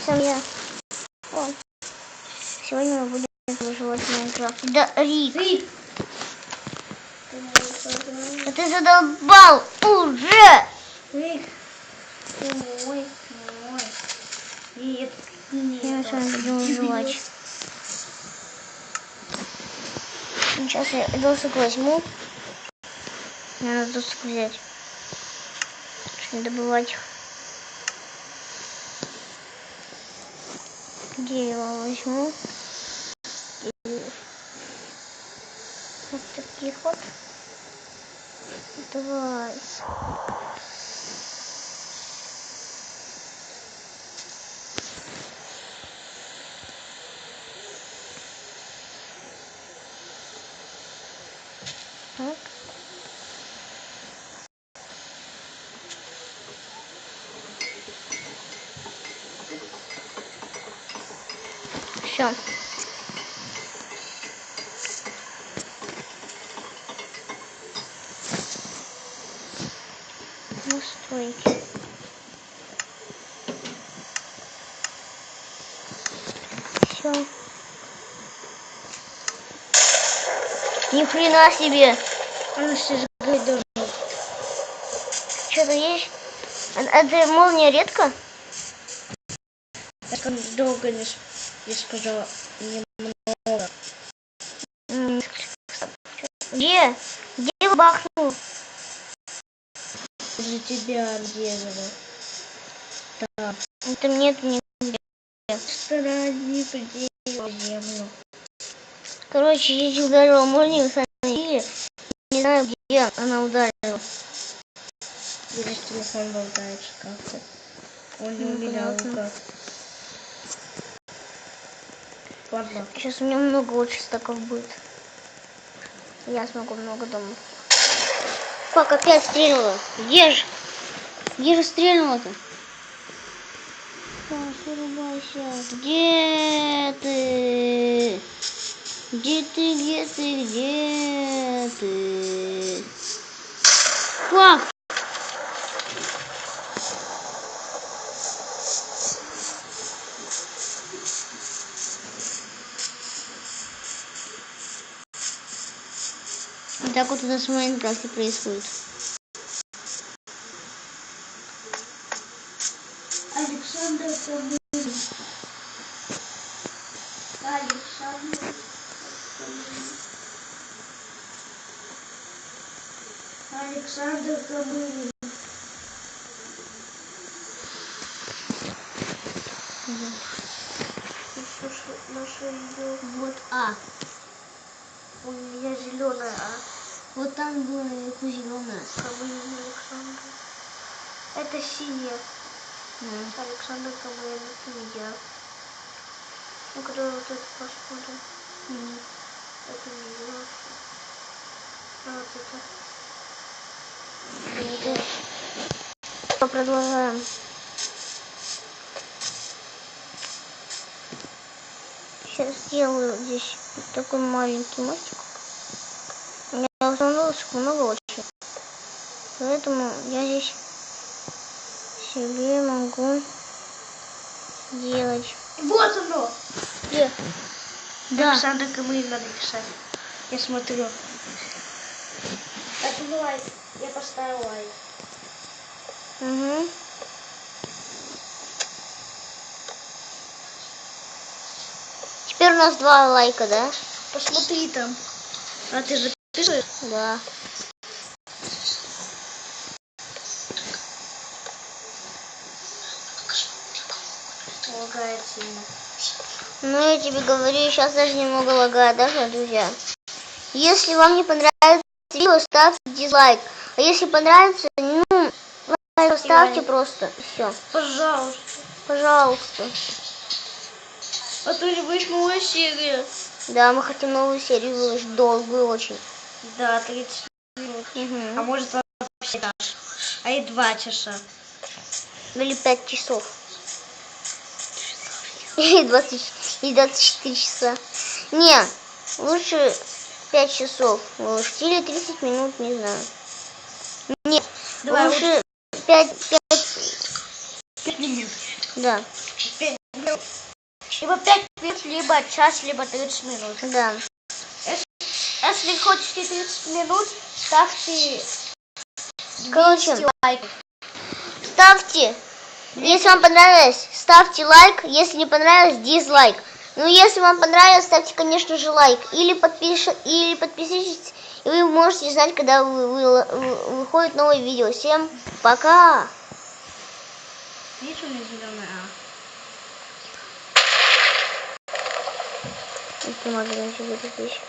вами я. О. Сегодня мы будем выживать в Майнкрафте. Да, Рик. А ты задолбал уже! Рик. Ой. Нет. Я с вами буду выживать. Сейчас я досок возьму. Мне надо досок взять. Чтобы добывать их. Дерево возьму. Вот таких вот. Давай. Так. Все. Настройки. Все. Ни хрена себе. Она все сжигает даже. Что-то есть? Это молния редко? Так долго не сказала. Немного. Где? Где бахнул? Для тебя дерево. Да. Это нет нигде. Старание поделала землю. Короче, я ударила молнию, сами видели. Не знаю, где она ударила. Или телефон болтается как-то. Он не у меня в руках. Ладно. Сейчас у меня много очень стаков будет. Я смогу много домов. Как опять стрельнула? Где же? Где же стрельнула-то? Вырубайся. Где ты? Где ты? Где ты? Где ты? Как? Так вот у нас в Майнкрафте происходит. Александр Камырин. Александр Камырин. Наша идет. Вот А. У меня зеленая А. Вот там было зеленое. Камырин Александр. Это синяя. Александр Камырин, это я. Ну, когда вот это посмотрим. Это не я. А вот это. Продолжаем. Сейчас сделаю здесь такой маленький мостик. У меня установилось много очень. Поэтому я здесь себе могу делать. Вот оно! Где? Да. Александр Камырин надо писать. Я смотрю. Это лайк. Я поставил лайк. Угу. Теперь у нас 2 лайка, да? Посмотри там. А ты записываешь? Да. Лагает сильно. Ну, я тебе говорю, сейчас даже немного лагает, даже, друзья. Если вам не понравится видео, ставьте дизлайк. А если понравится, ну, лайк ставьте просто. Все. Пожалуйста. Пожалуйста. А то не будет новая серия. Да, мы хотим новую серию выложить, долгую очень. Да, 30 минут. А может вообще даже. А и 2 часа. Или 5 часов. Или 24 часа. Не, лучше 5 часов выложить. Или 30 минут, не знаю. Нет, Давай, лучше 5 минут. да. 5 Либо 5 минут, либо час, либо 30 минут. Да. Если хотите 30 минут, ставьте 200 Короче, лайков. ставьте. Если вам понравилось, ставьте лайк. Если не понравилось, дизлайк. Ну, если вам понравилось, ставьте, конечно же, лайк. Или подписывайтесь, и вы можете знать, когда выходит новое видео. Всем пока! Видишь, у меня зеленая Это могу еще выключить.